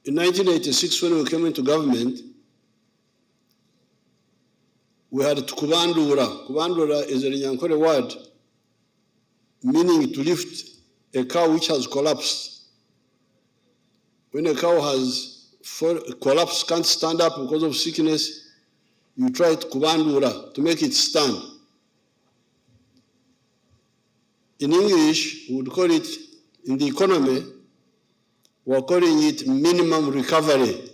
In 1986, when we came into government, we had to kubandura. Kubandura is a Nyankore word meaning to lift a cow which has collapsed. When a cow has collapsed, can't stand up because of sickness, you try to kubandura, to make it stand. In English, we would call it, in the economy, we're calling it minimum recovery.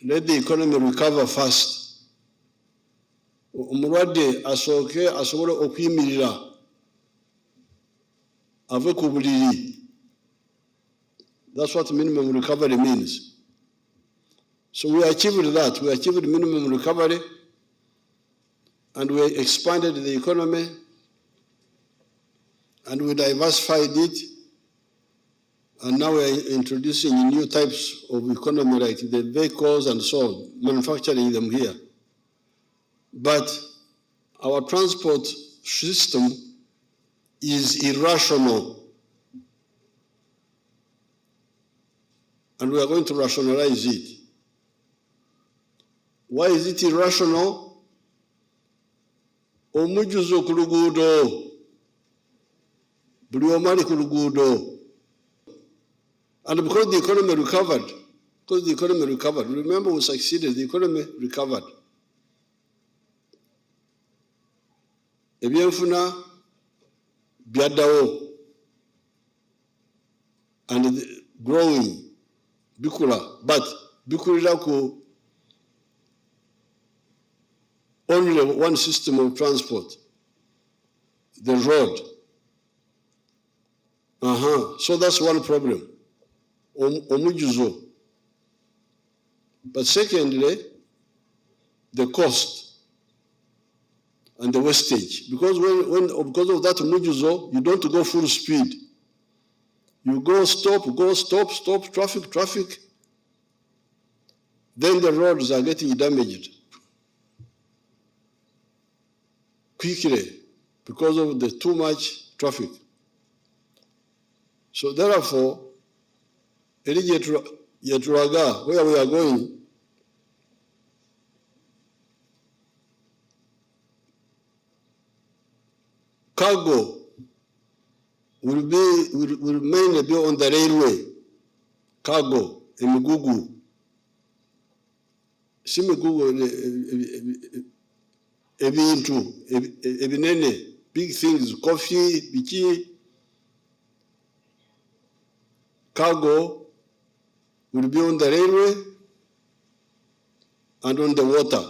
Let the economy recover first. Umurwadde asooke asobole okuyimirira ave ku buliri. That's what minimum recovery means. So we achieved that. We achieved minimum recovery, and we expanded the economy, and we diversified it, and now we are introducing new types of economy like the vehicles and so on, manufacturing them here. But our transport system is irrational, and we are going to rationalize it. Why is it irrational? Omujuzo ku luguudo, buli omu ali ku luguudo. And because the economy recovered, remember we succeeded, the economy recovered. Ebyenfuna byaddawo, and growing, bikula, but bikulira ku only one system of transport, the road. So that's one problem, omujuzo. But secondly, the cost and the wastage. Because because of that mujuzo, you don't go full speed. You go stop, traffic. Then the roads are getting damaged quickly because of the too much traffic. So therefore, where we are going, cargo will mainly be on the railway. Cargo, emigugu. Si migugu, ebintu, ebinene, big things, coffee, biki. Cargo will be on the railway and on the water.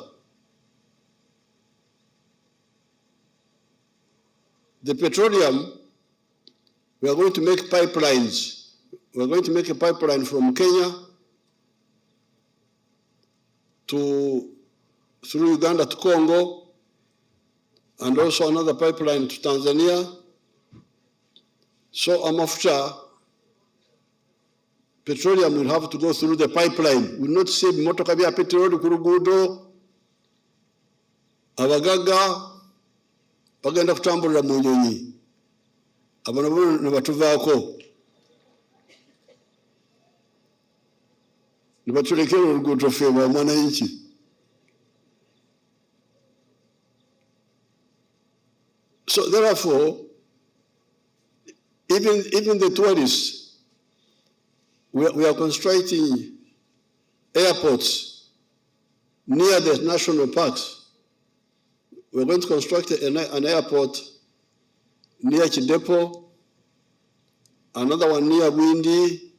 The petroleum, we are going to make pipelines. We are going to make a pipeline from Kenya through Uganda to Congo, and also another pipeline to Tanzania. So amafuta, petroleum will have to go through the pipeline. We will not say motoka bya petrol ku luguudo, abagaga bagenda kutambulira mu nyonyi, abano ne batuvaako ne batulekera oluguudo ffe ba mwananchi. So therefore, even the tourists, we are constructing airports near the national parks. We're going to construct an airport near Chidepo, another one near Bwindi,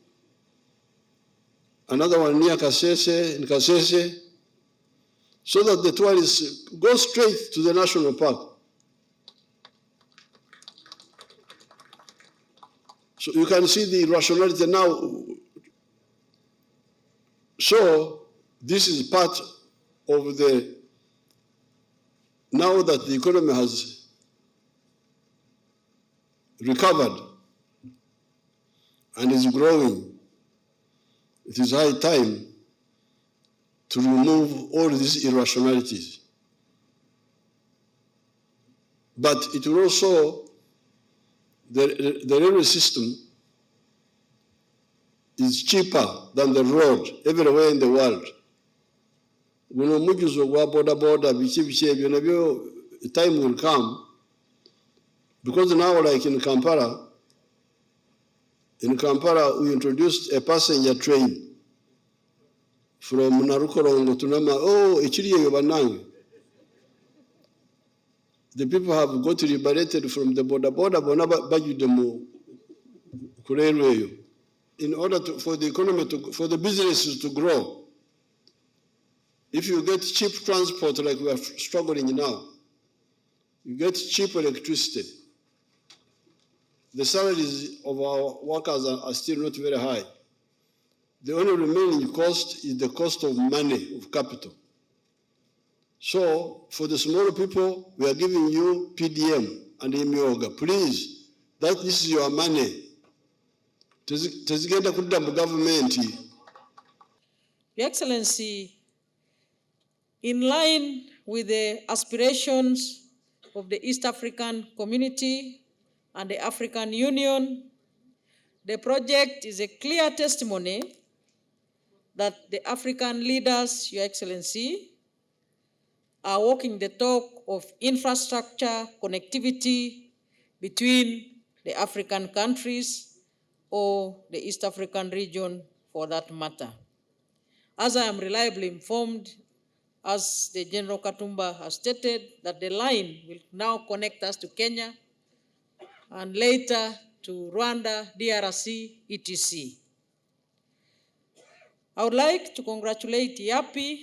another one near Kasese, in Kasese, so that the tourists go straight to the national park. So you can see the rationality now. So this is part of the, now that the economy has recovered and is growing, it is high time to remove all these irrationalities. But it will also, the railway system is cheaper than the road everywhere in the world. Guno mujuzo gwa boda boda biki ebyo nabyo time will come, because now like in Kampala we introduced a passenger train from Narukorongo to Nama. Oh, ekiriyo banange. The people have got liberated from the border bona bajude mu railway in order for the economy for the businesses to grow. If you get cheap transport like we are struggling now, you get cheap electricity. The salaries of our workers are still not very high. The only remaining cost is the cost of money, of capital. So for the smaller people, we are giving you PDM and Imyoga. Please, this is your money. Tezigenda kudda mu government. Your Excellency, in line with the aspirations of the East African community and the African Union, the project is a clear testimony that the African leaders, Your Excellency, are walking the talk of infrastructure connectivity between the African countries or the East African region for that matter. As I am reliably informed, as the General Katumba has stated, that the line will now connect us to Kenya and later to Rwanda, DRC, etc. I would like to congratulate YAPI,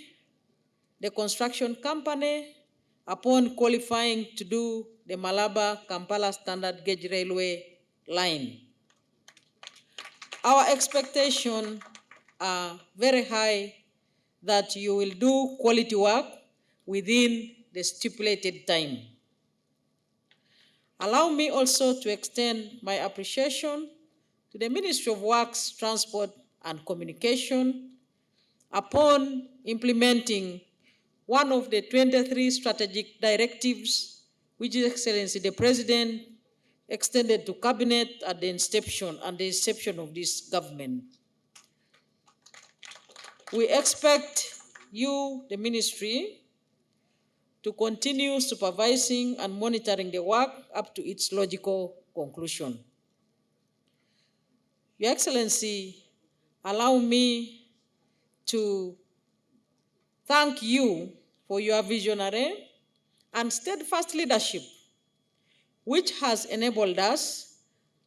the construction company, upon qualifying to do the Malaba Kampala standard gauge railway line. Our expectations are very high that you will do quality work within the stipulated time. Allow me also to extend my appreciation to the Ministry of Works, Transport and Communication upon implementing one of the 23 strategic directives which His Excellency the President extended to Cabinet at the inception of this government. We expect you, the ministry, to continue supervising and monitoring the work up to its logical conclusion. Your Excellency, allow me to thank you for your visionary and steadfast leadership, which has enabled us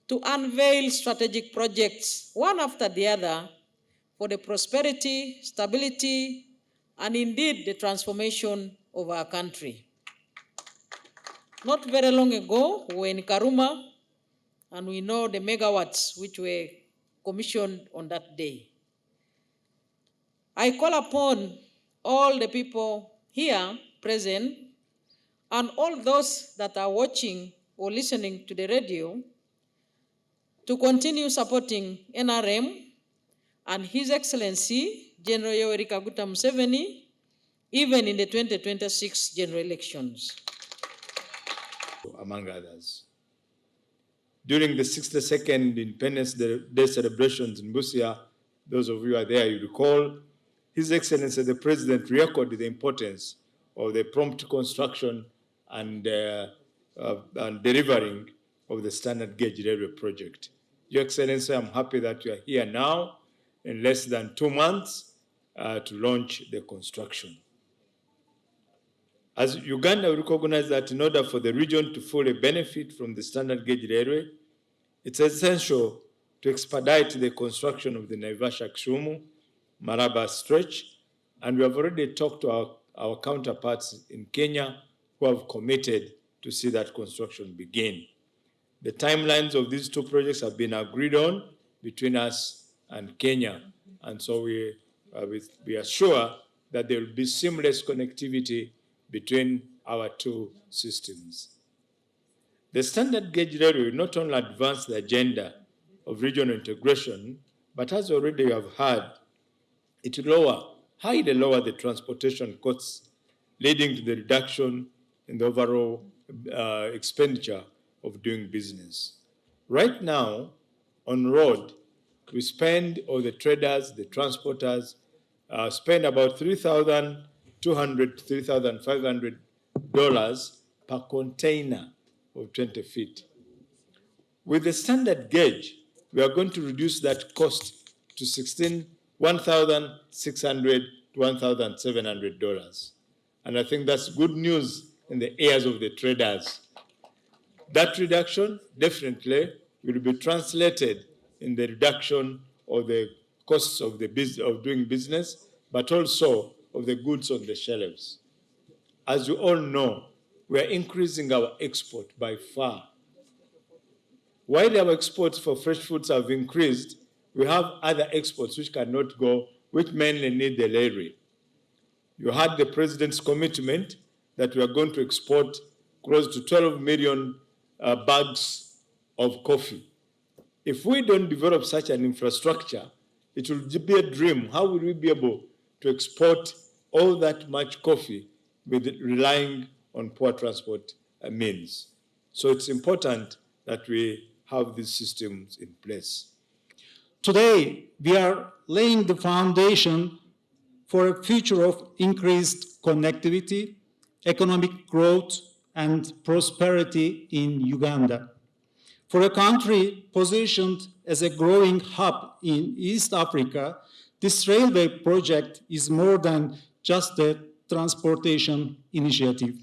to unveil strategic projects one after the other for the prosperity, stability, and indeed the transformation of our country. Not very long ago, we were in Karuma, and we know the megawatts which were commissioned on that day. I call upon all the people here present and all those that are watching or listening to the radio to continue supporting NRM and His Excellency General Yoweri Kaguta Museveni, even in the 2026 general elections. Among others. During the 62nd Independence Day celebrations in Busia, those of you who are there, you recall, His Excellency the President recorded the importance of the prompt construction and delivering of the standard gauge railway project. Your Excellency, I'm happy that you are here now in less than 2 months to launch the construction. As Uganda, we recognize that in order for the region to fully benefit from the standard gauge railway, it's essential to expedite the construction of the Naivasha-Kisumu Malaba stretch, and we have already talked to our counterparts in Kenya who have committed to see that construction begin. The timelines of these two projects have been agreed on between us and Kenya, and so we are sure that there will be seamless connectivity between our two systems. The standard gauge railway will not only advance the agenda of regional integration, but as already you have heard, it will highly lower the transportation costs, leading to the reduction in the overall expenditure of doing business. Right now, on road, we spend, or the traders, the transporters, spend about $3,200 to $3,500 per container of 20 feet. With the standard gauge, we are going to reduce that cost to $1,600 to $1,700. And I think that's good news in the ears of the traders. That reduction definitely will be translated in the reduction of the costs of doing business, but also of the goods on the shelves. As you all know, we are increasing our export by far. While our exports for fresh foods have increased, we have other exports which cannot go, which mainly need the railway. You had the president's commitment that we are going to export close to 12 million bags of coffee. If we don't develop such an infrastructure, it will be a dream. How will we be able to export all that much coffee with relying on poor transport means? So it's important that we have these systems in place. Today, we are laying the foundation for a future of increased connectivity, economic growth, and prosperity in Uganda. For a country positioned as a growing hub in East Africa, this railway project is more than just a transportation initiative.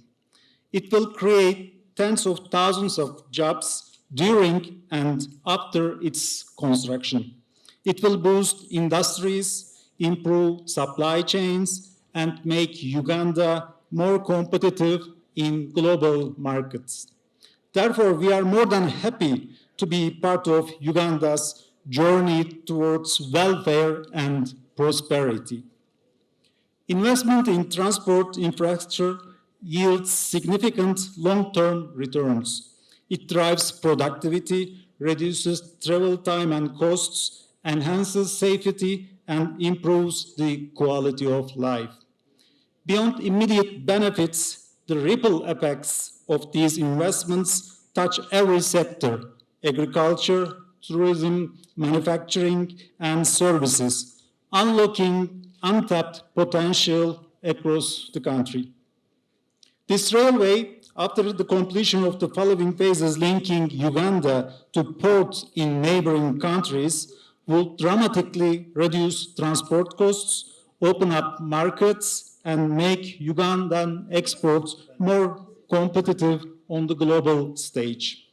It will create tens of thousands of jobs during and after its construction. It will boost industries, improve supply chains, and make Uganda more competitive in global markets. Therefore, we are more than happy to be part of Uganda's journey towards welfare and prosperity. Investment in transport infrastructure yields significant long-term returns. It drives productivity, reduces travel time and costs, enhances safety, and improves the quality of life. Beyond immediate benefits, the ripple effects of these investments touch every sector: agriculture, tourism, manufacturing, and services, unlocking untapped potential across the country. This railway, after the completion of the following phases linking Uganda to ports in neighboring countries, will dramatically reduce transport costs, open up markets, and make Ugandan exports more competitive on the global stage.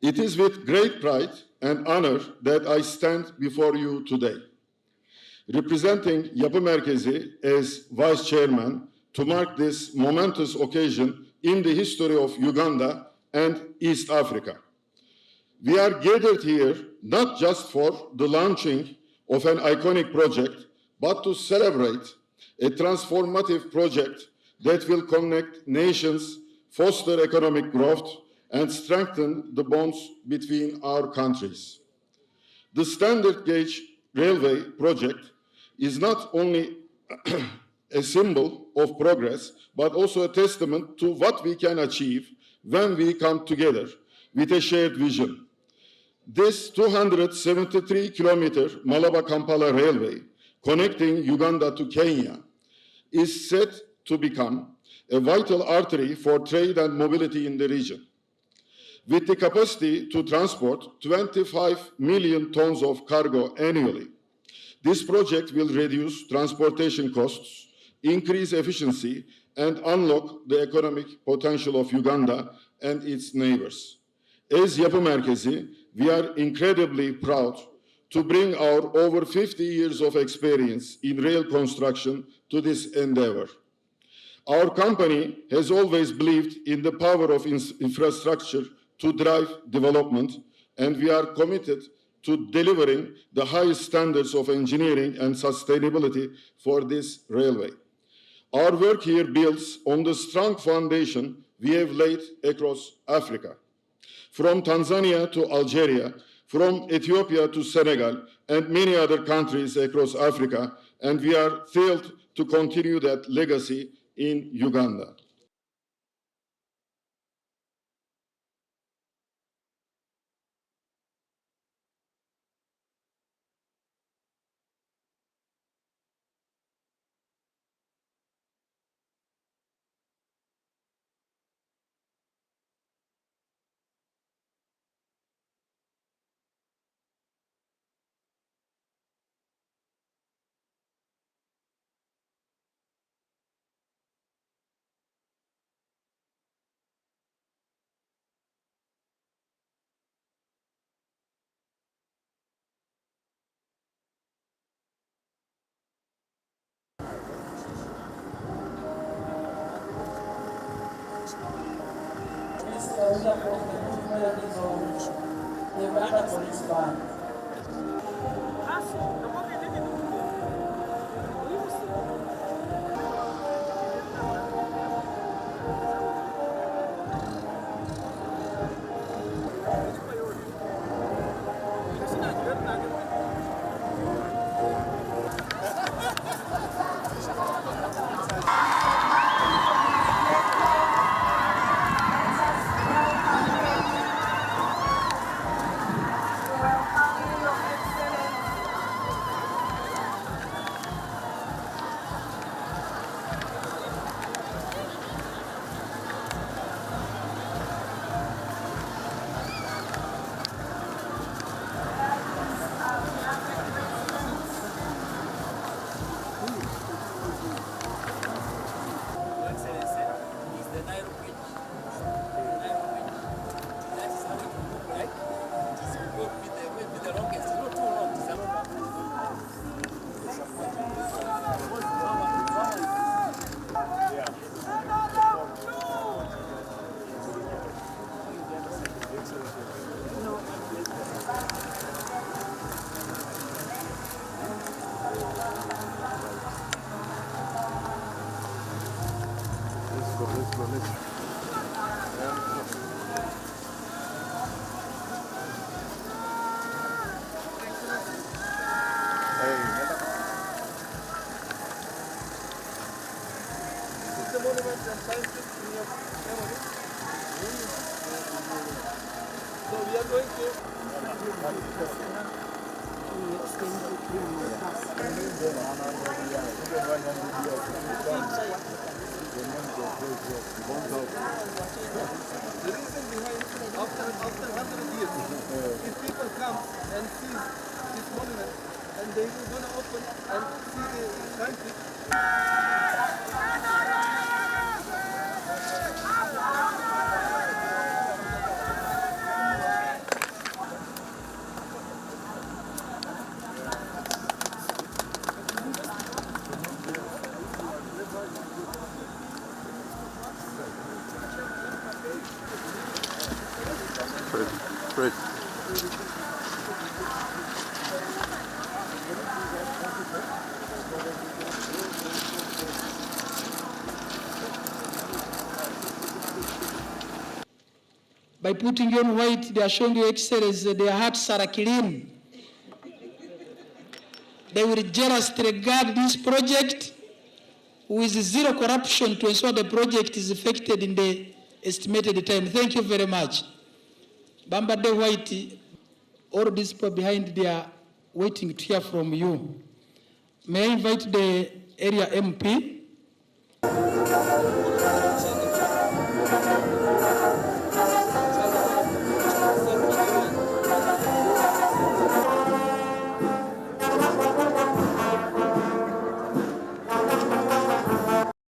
It is with great pride and honor that I stand before you today, representing Yapı Merkezi as Vice Chairman to mark this momentous occasion in the history of Uganda and East Africa. We are gathered here not just for the launching of an iconic project, but to celebrate a transformative project that will connect nations, foster economic growth, and strengthen the bonds between our countries. The standard gauge railway project is not only a symbol of progress, but also a testament to what we can achieve when we come together with a shared vision. This 273-kilometer Malaba-Kampala railway connecting Uganda to Kenya is set to become a vital artery for trade and mobility in the region. With the capacity to transport 25 million tons of cargo annually, this project will reduce transportation costs, increase efficiency, and unlock the economic potential of Uganda and its neighbors. As Yapı Merkezi, we are incredibly proud to bring our over 50 years of experience in rail construction to this endeavor. Our company has always believed in the power of infrastructure to drive development, and we are committed to delivering the highest standards of engineering and sustainability for this railway. Our work here builds on the strong foundation we have laid across Africa. From Tanzania to Algeria, from Ethiopia to Senegal, and many other countries across Africa, and we are thrilled to continue that legacy in Uganda. After 100 years, if people come and see this monument, and they will gonna open and see the country. Great. By putting you on white, they are showing your Excellency their hearts are clean. They will jealously regard this project with zero corruption to ensure the project is effected in the estimated time. Thank you very much. Bamba de White, all these people behind, they are waiting to hear from you. May I invite the area MP?